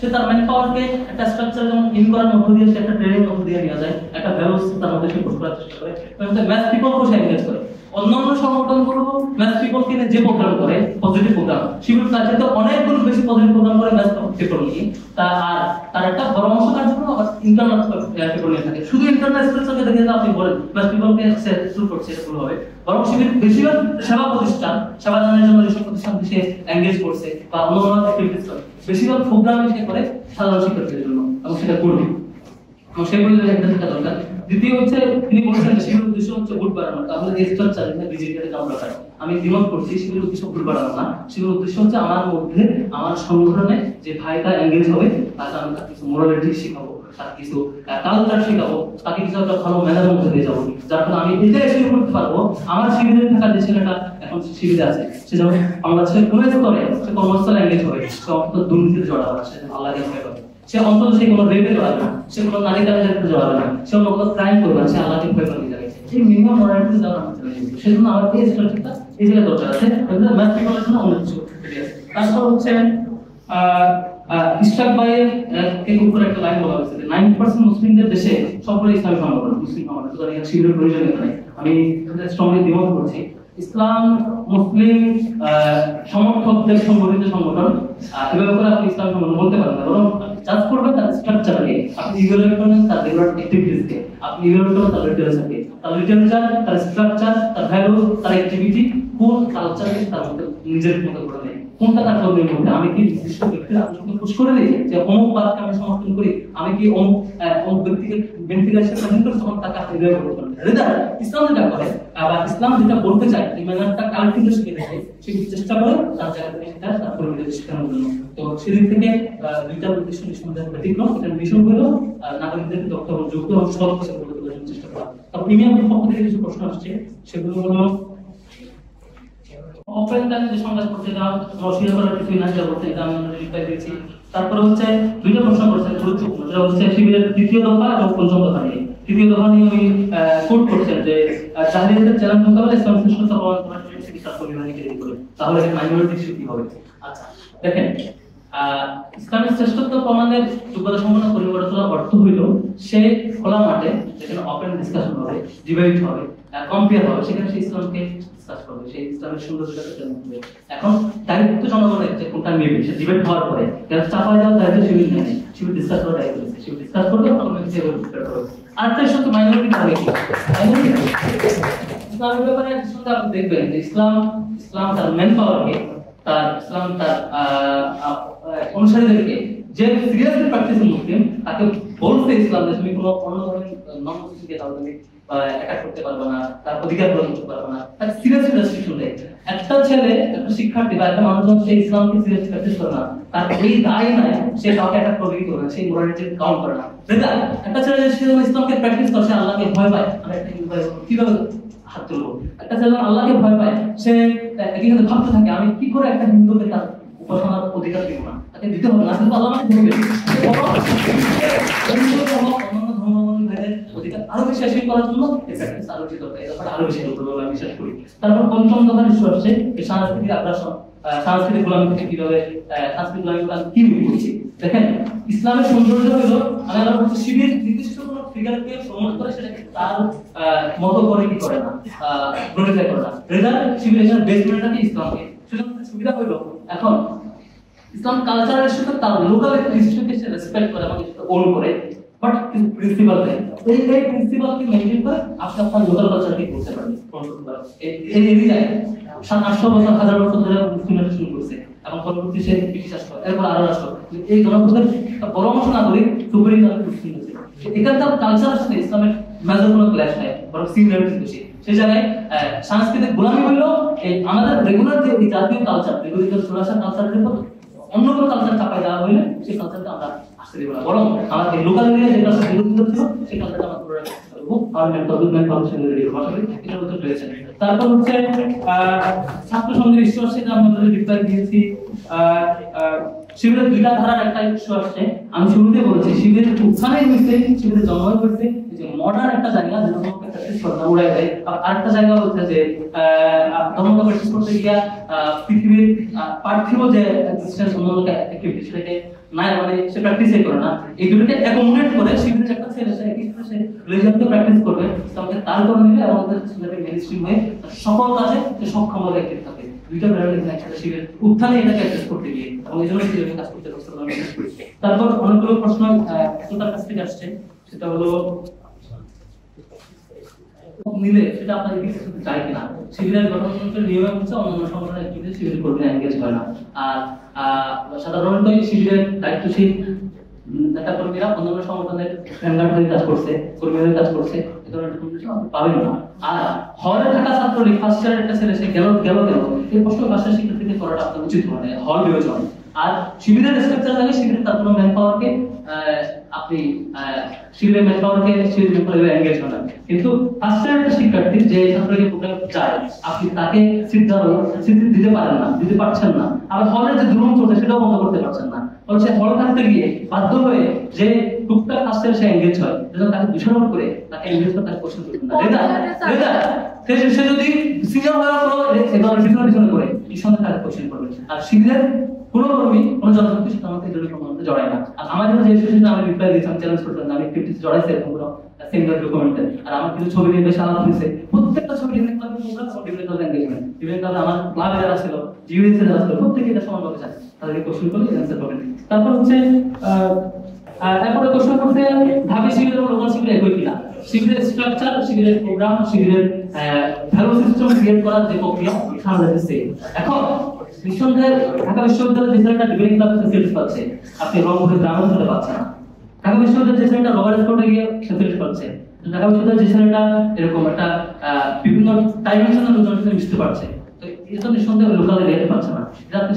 সে তার ম্যান পাওয়ারকে একটা স্ট্রাকচার যেমন ইন করার মধ্য দিয়ে সে একটা ট্রেনিং মধ্য দিয়ে নিয়ে যায়, একটা ভ্যালুস তার মধ্যে সে পুশ করার চেষ্টা করে, এবং ম্যাথ পিপলকে সে এনগেজ করে। অন্যান্য সংগঠনগুলো ম্যাথ পিপলকে নিয়ে যে প্রোগ্রাম করে পজিটিভ প্রোগ্রাম, সেগুলো তার সাথে অনেকগুলো বেশি পজিটিভ প্রোগ্রাম করে ম্যাথ পিপল নিয়ে, আর তার একটা বড় অংশ কাজ করে ইন্টারনাল পিপল নিয়ে থাকে। শুধু ইন্টারনাল স্ট্রাকচারকে দেখে আপনি বলেন ম্যাথ পিপলকে সে শুরু করছে, এটা ভুল হবে। বরং শিবির বেশিরভাগ সেবা প্রতিষ্ঠান, সেবা দানের জন্য যেসব প্রতিষ্ঠানকে সে এনগেজ করছে বা অন্যান্য অ্যাক্টিভিটিস করে, বেশিরভাগ প্রোগ্রাম সে করে সাধারণ শিক্ষার্থীদের জন্য, এবং সেটা করবে, এবং সেগুলো একটা থাকা দরকার। দ্বিতীয় হচ্ছে তিনি বলছেন যে শিবির উদ্দেশ্য হচ্ছে ভোট বাড়ানো, তাহলে এই স্ট্রাকচার বিজেপিতে কাম রাখা। আমি দ্বিমত করছি, শিবির উদ্দেশ্য ভোট বাড়ানো না, শিবির উদ্দেশ্য হচ্ছে আমার মধ্যে আমার সংগঠনে যে ভাইটা এনগেজ হবে তাকে আমি তার কিছু মোরালিটি শিখাবো, তার কিছু কালচার শিখাবো, তাকে কিছু একটা ভালো ম্যানার মধ্যে দিয়ে যাবো, যার ফলে আমি এটাই শুরু করতে পারবো। আমার শিবিরে থাকা যে ছেলেটা এখন শিবিরে আছে, সে যেমন বাংলাদেশের কোনো স্তরে সে কর্মস্থলে এনগেজ হবে, সে অন্তত দুর্নীতিতে জড়াবে না, সে আল্লাহকে ভয় করে, সে অন্তত সে কোনো রেপে জড়াবে না, সে কোনো নারী কাজে জড়াবে না, সে অন্য কোনো ক্রাইম করবে না, সে আল্লাহকে ভয় করে যাবে। এই মিনিমাম মরালিটি দেওয়া আমার চ্যালেঞ্জ, সেজন্য আমার এই স্ট্রাকচারটা এই জায়গায় দরকার আছে। ম্যাথ পিপলের জন্য অনেক কিছু রেডি আছে। তারপর হচ্ছে ইসলাম ভাইয়ের এর উপরে একটা লাইন বলা হয়েছে যে 90% মুসলিমদের দেশে সবগুলো ইসলামী সংগঠন, মুসলিম সংগঠন, সুতরাং এর শিবিরের প্রয়োজন নেই। আমি স্ট্রংলি দ্বিমত করছি। ইসলাম মুসলিম সমর্থকদের সংগঠিত সংগঠন, এভাবে করে আপনি ইসলাম সংগঠন বলতে পারেন না, বরং জাজ করবেন তার স্ট্রাকচারকে, আপনি ইভালুয়েট করবেন তার রেগুলার অ্যাক্টিভিটিসকে, আপনি ইভালুয়েট করবেন তার লিটারেচারকে, তার লিটারেচার, তার স্ট্রাকচার, তার ভ্যালু, তার অ্যাক্টিভিটি, কোন কালচারকে তার মধ্যে নিজের মতো করে নেয়, কোনটা তার কর্মের মধ্যে। আমি কি নির্দিষ্ট ব্যক্তির আলোচনা পুশ করে দিই যে অমুক বাদকে আমি সমর্থন করি, আমি কি অমুক ব্যক্তিকে বেনিফিট স্বাধীন করে তখন তাকে আপনি রেজাল্ট করতে পারেন। রেজাল্ট ইসলাম যেটা করে, আবার ইসলাম যেটা বলতে চায় এই ম্যানারটা কালেক্টিভলি শিখে দেয়, সে চেষ্টা করে তার জায়গা থেকে সেটা তার পরিবেশে শেখানোর জন্য। তো সেদিক থেকে দুইটা উদ্দেশ্য নিঃসন্দেহে ব্যতিক্রম। এটা মিশন হলো নাগরিকদেরকে দক্ষ এবং যোগ্য এবং সৎ হিসেবে গড়ে তোলার জন্য চেষ্টা করা। তবে প্রিমিয়ামের পক্ষ থেকে কিছু প্রশ্ন আসছে, সেগুলো হলো অফলাইন টাইমে যে সংবাদ করতে দাও রসিয়া করার কিছু না যা করতে দাও, আমি রিপ্লাই দিয়েছি। তারপরে হচ্ছে দুইটা প্রশ্ন করছেন গুরুত্বপূর্ণ, যেটা হচ্ছে শিবিরের তৃতীয় দফা এবং পঞ্চম দফা নিয়ে। তৃতীয় দফা নিয়ে উনি কোট করছেন যে জাহিলিয়াতের চ্যালেঞ্জ মোকাবেলায় ইসলাম শ্রেষ্ঠতা প্রমাণ করার জন্য বিশ্বাস কমিউনিটি তৈরি করে, তাহলে মাইনরিটি ইস্যু কি হবে? আচ্ছা দেখেন, ইসলামের শ্রেষ্ঠত্ব প্রমাণের যোগ্যতা সম্পন্ন পরিবর্তন তোলার অর্থ হইল সে খোলা মাঠে যেখানে ওপেন ডিসকাশন হবে, ডিবেট হবে, কম্পেয়ার হবে, সেখানে সে ইসলামকে ডিসকাস করবে, সেই ইসলামের সৌন্দর্যটাকে জানবে। এখন দায়িত্ব জনগণের যে কোনটা নেবে, সে ডিবেট হওয়ার পরে যারা চাপায় দেওয়ার দায়িত্ব শিবির নেয়, শিবির ডিসকাস করার দায়িত্ব আছে, শিবির ডিসকাস করবে তখন সে ডিবেট করবে। আরেকটা ইস্যু মাইনরিটি হবে কি, মাইনরিটি ইসলামের ব্যাপারে শুনতে আপনি দেখবেন যে ইসলাম তার ম্যান পাওয়ারকে, তার ইসলাম তার অনুসারীদেরকে যে সিরিয়াসলি প্র্যাকটিসিং মুসলিম তাকে বলতে ইসলাম যে তুমি কোনো অন্য ধরনের নন মুসলিমকে তাহলে তুমি অ্যাটাক করতে পারবে না, তার অধিকার প্রদান করতে পারবে না, তার সিরিয়াস রেস্ট্রিকশন দেয়। একটা ছেলে, একটা শিক্ষার্থী বা একটা মানুষ যখন সেই ইসলামকে সিরিয়াসলি প্র্যাকটিস করে না, তার এই দায় নাই সে কাউকে অ্যাটাক করবে কি করবে, সেই মোরালিটি কাউন্ট করে না। একটা ছেলে যে ইসলামকে প্র্যাকটিস করে, সে আল্লাহকে ভয় পায়, আমরা একটা কিভাবে হাত তুলবো। একটা ছেলে যখন আল্লাহকে ভয় পায়, সে এখানে ভাবতে থাকে আমি কি করে একটা হিন্দুকে তার উপাসনার অধিকার দিব না, তাকে দিতে হবে না, কিন্তু আল্লাহ আমাকে ধরবে। অন্যান্য ধর্মাবলম্বীদের অধিকার আরো বেশি হাসিল করার জন্য এই প্র্যাকটিস আরো বেশি দরকার, এই ব্যাপারে আরো বেশি গুরুত্ব দেওয়া বিশ্বাস করি। তারপর পঞ্চম দফার ইস্যু আসছে সাংস্কৃতিক আগ্রাসন, সাংস্কৃতিক গোলামি থেকে কিভাবে সাংস্কৃতিক গোলামি কি করছি। দেখেন, ইসলামের সৌন্দর্য হলো আমি আল্লাহ বলছি শিবির নির্দিষ্ট কোনো ফিগারকে প্রমোট করে সেটাকে তার মতো করে কি করে না, গ্লোরিফাই করে না। রেজাল্ট শিবির এখানে বেসমেন্টটাকে ইসলামকে, সেজন্য সুবিধা হলো এখন ইসলাম কালচারের সাথে তার লোকাল হিস্ট্রিকে সে রেসপেক্ট করে এবং ওন করে, বাট কিছু প্রিন্সিপাল দেয়, এই প্রিন্সিপালকে মেইনটেইন করে আপনি আপনার লোকাল কালচারকে করতে পারবেন। এই এরিয়ায় 700-800 বছর 1000 বছর ধরে মুসলিমরা শুরু করছে এবং পরবর্তী সে ব্রিটিশ রাষ্ট্র, এরপর আরো রাষ্ট্র, এই জনপদের বড় অংশ নাগরিক সুপারিং মুসলিম হয়েছে। এখানকার কালচারের সাথে ইসলামের মেজর কোনো ক্ল্যাশ নাই, বরং সিমিলারিটি বেশি। সেই জায়গায় সাংস্কৃতিক গোলামি হলো এই আমাদের রেগুলার যে জাতীয় কালচার, রেগুলার সোলাশা কালচারের উপর অন্য কোনো কালচার চাপাই দেওয়া হইলে সেই কালচারটা আমরা আসতে দিব না, বরং আমাদের লোকাল এরিয়া যে কালচার বিরোধিতা ছিল সেই কালচারটা আমরা ধরে রাখতে পারবো। আর মেন্টাল ফাংশনের রেডিও ভাষা এটা উত্তর রয়েছে। তারপর হচ্ছে ছাত্র সংঘের ইস্যু আসছে, যে আমরা রিপ্লাই দিয়েছি। শিবিরের দুইটা ধারার একটা ইস্যু আসছে, আমি শুরুতে বলেছি শিবিরের উত্থানে হয়েছে, শিবিরের জন্ম হয়েছে যে মডার্ন একটা জায়গা যেটা প্র্যাকটিস করতে উড়াই দেয়, আর আরেকটা জায়গা হচ্ছে যে ধর্মকে প্র্যাকটিস করতে গিয়া পৃথিবীর পার্থিব যে এক্সিস্টেন্স অন্যান্য অ্যাক্টিভিটি সেটাকে না মানে সে প্র্যাকটিসই করে না, এই দুটোকে অ্যাকোমোডেট করে শিবিরের একটা ছেলে সে রেজাল্টে প্র্যাকটিস করবে, তাহলে তার করে নিলে আমাদের ছেলেকে মেইনস্ট্রিম হয়ে সকল কাজে সক্ষম হবে অ্যাক্টিভ থাকে। দুইটা প্যারামিটার একসাথে শিবির উত্থানে এটাকে অ্যাড্রেস করতে গিয়ে এবং এই জন্য শিবিরে কাজ করতে পারছে। তারপর অনেকগুলো প্রশ্ন তার কাছ থেকে আসছে, সেটা হলো নিলে সেটা আপনাদের কিছু চাই কিনা। শিবিরের গঠনতন্ত্রের নিয়ম হচ্ছে অন্যান্য সংগঠনের অ্যাক্টিভিটি শিবির কর্মীরা এনগেজ হয় না। আর সাধারণত শিবিরের দায়িত্বশীল নেতা কর্মীরা অন্যান্য সংগঠনের স্ট্যান্ডার্ড হয়ে কাজ করছে, কর্মীদের কাজ করছে, এই ধরনের কন্ডিশন আপনি পাবেন না। আর হলে থাকা ছাত্রলীগ ফার্স্ট ইয়ারের একটা ছেলে সে গেল এই প্রশ্ন বাসার শিক্ষার্থীকে করাটা আপনার উচিত মানে হল বিবেচনা। আর শিবিরের স্ট্রাকচার থাকে শিবিরের তার কোনো ম্যান পাওয়ারকে আপনি শিবিরের ম্যান পাওয়ারকে শিবিরের উপরে এনগেজ হন। কিন্তু ফার্স্ট ইয়ারের শিক্ষার্থী যে ছাত্রকে প্রোগ্রাম চায় আপনি তাকে সিট দিতে পারেন না, দিতে পারছেন না। আবার হলের যে দুরন্ত চলছে সেটাও বন্ধ করতে পারছেন না। ফলে সে হল থাকতে গিয়ে বাধ্য হয়ে যে টুকটাক ফার্স্ট ইয়ারে সে এনগেজ হয়, যেন তাকে দূষণ করে তাকে এনগেজ করে তাকে কোশ্চেন করতে না। সে যদি সিনিয়র হওয়ার পর এবার পিছনে করে পিছনে তাকে কোশ্চেন করবে। আর শিবিরের কোনো কর্মী কোনো জনশক্তি সেটা আমাকে জরুরি প্রমাণে জড়ায় না। আর আমাদের যে সেশনে আমি রিপ্লাই দিয়েছিলাম, চ্যালেঞ্জ করছিলাম, আমি অ্যাক্টিভিটিস জড়াইছি এরকম কোনো সেমিনার ডকুমেন্টে। আর আমার কিছু ছবি নিয়ে বেশ আলাপ হয়েছে, প্রত্যেকটা ছবি ডিভিশন ক্লাবের প্রোগ্রাম এবং ডিভিশন ক্লাবের এনগেজমেন্ট, ডিভিশন ক্লাবে আমার ক্লাবে যারা ছিল, জিউএসএ যারা ছিল, প্রত্যেকে এটা সমানভাবে চায়, তাদেরকে কোশ্চেন করলে অ্যান্সার পাবেন। তারপর হচ্ছে তারপরে কোশ্চেন করতে ঢাবি শিবির এবং লোকাল শিবির একই কিনা, শিবিরের স্ট্রাকচার, শিবিরের প্রোগ্রাম, শিবিরের ভ্যালু সিস্টেম ক্রিয়েট করার যে প্রক্রিয়া সামনে যাচ্ছে। এখন নিঃসন্দেহে ঢাকা বিশ্ববিদ্যালয়ের যে ছেলেটা ডিবেটিং ক্লাবে ফেসিলিটি পাচ্ছে আপনি রংপুরের গ্রামের ছেলে পাচ্ছেন না। ঢাকা বিশ্ববিদ্যালয়ের যে ছেলেটা রবার্ট কোর্টে গিয়ে ফেসিলিটি পাচ্ছে, ঢাকা বিশ্ববিদ্যালয়ের যে ছেলেটা এরকম একটা বিভিন্ন ডাইমেনশনাল লোকজনের সাথে মিশতে পারছে, তো এটা নিঃসন্দেহে লোকাল এরিয়াতে পাচ্ছে না। যাতে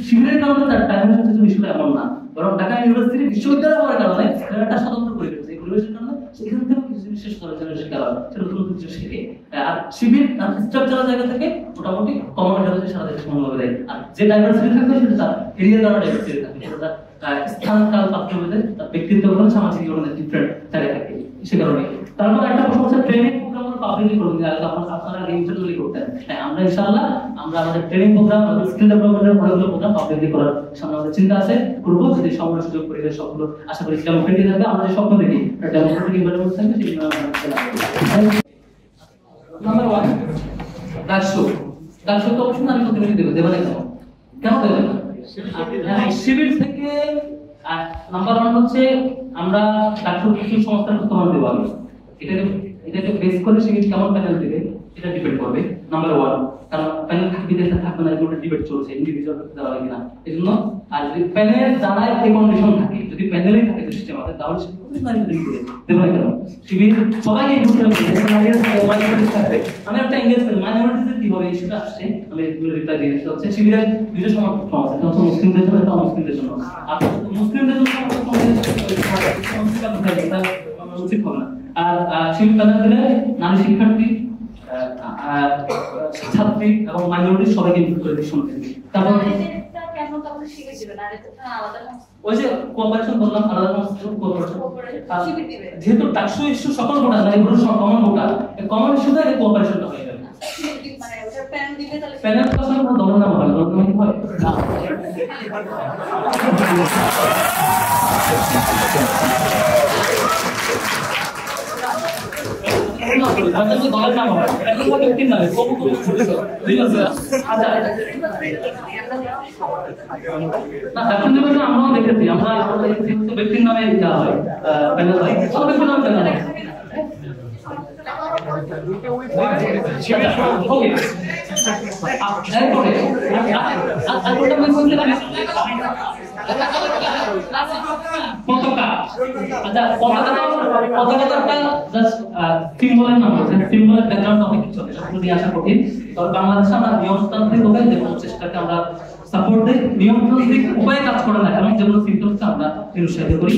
শিবিরের কারণে তার ডাইমেনশন থেকে বিষয়টা এমন না, বরং ঢাকা ইউনিভার্সিটি বিশ্ববিদ্যালয় হওয়ার কারণে একটা স্বতন্ত্র পরিবেশ, এই পরিবেশের কারণে সেখান থেকে কিছু জিনিস শেষ করার জন্য শেখা হয়, সেটা নতুন কিছু শেখে। আর শিবির স্ট্রাকচারের জায়গা থেকে মোটামুটি কমন জায়গাতে সারা দেশে সম্ভব দেয়। আর যে ডাইভার্সিটি থাকবে সেটা তার এরিয়া দ্বারা ডাইভার্সিটি থাকবে, সেটা তার স্থান কাল পাত্র ভেদে তার ব্যক্তিত্ব গঠন সামাজিক জীবনের ডিফারেন্ট জায়গা থাকে, সে কারণে। তারপর একটা প্রশ্ন হচ্ছে ট্রেনিং প্রোগ্রাম পাবলিকলি করবেন, আপনারা ইন্টারনালি করতেন। হ্যাঁ, আমরা ইনশাআল্লাহ আমরা আমাদের ট্রেনিং প্রোগ্রাম, আমাদের স্কিল ডেভেলপমেন্টের অনেকগুলো প্রোগ্রাম পাবলিকলি করার সামনে আমাদের চিন্তা আছে, করব যদি সময় সুযোগ পরিবেশ সবগুলো আশা করি ডেমোক্রেটিক থাকবে। আমরা যে স্বপ্ন দেখি ডেমোক্রেটিক এনভায়রনমেন্ট থাকবে, সেই নাম্বার 1 ডাকসু তো অবশ্যই আমি প্রতিনিধি দেব, দেব না কেন দেব না? শিবির থেকে নাম্বার 1 হচ্ছে আমরা ডাকসুর কিছু সংস্থার প্রমাণ দেব। আমি এটাকে বেস করে শিবির কেমন প্যানেল দেবে এটা ডিপেন্ড করবে নাম্বার 1, কারণ প্যানেল বিদেশে থাকবে না, এগুলো ডিবেট চলছে ইন্ডিভিজুয়াল দেওয়া হয় কিনা এজন্য। আর যদি প্যানেল জানায় এই কন্ডিশন থাকে, যদি প্যানেলই থাকে সিস্টেম আছে, তাহলে দেব না কেন? শিবির সবাইকে ইনক্লুড করবে। আমি একটা এনগেজমেন্ট মাইনরিটিদের কিভাবে ইস্যুটা আসছে আমি এগুলো রিপ্লাই দিয়ে দিচ্ছি। হচ্ছে শিবিরের দুটো সমস্যা আছে, একটা হচ্ছে মুসলিমদের জন্য, একটা অমুসলিমদের জন্য। আপনি মুসলিমদের জন্য উচিত হবে না। আর শিবির প্যানেল দিলে নারী শিক্ষার্থী, ছাত্রী এবং মাইনরিটি সবাইকে ইনক্লুড করে দিয়ে শুনতে। তারপর ওই যে কোঅপারেশন বললাম, আলাদা কোঅপারেশন, যেহেতু ডাকসু ইস্যু সকল ভোটার না, এগুলো সব কমন ভোটার, কমন ইস্যুতে কোঅপারেশনটা হয়ে যাবে। প্যানেল আসলে কোনো দল নাম হয়, দল নাম কি হয় আমরাও দেখেছি, আমরা ব্যক্তির নামে দেওয়া হয় প্যানেল হয়, ব্যক্তির নামে প্যানেল হয়। পতাকা, আচ্ছা পতাকাটা জাস্ট সিম্বলের নাম আছে, সিম্বলের ব্যাকগ্রাউন্ড অনেক কিছু আছে, সবগুলো দিয়ে আসা কঠিন। তবে বাংলাদেশে আমরা নিয়মতান্ত্রিক উপায়ে যে প্রচেষ্টাকে আমরা সাপোর্ট দিই, নিয়মতান্ত্রিক উপায়ে কাজ করে না, এবং যেগুলো সিম্পল আমরা নিরুৎসাহিত করি।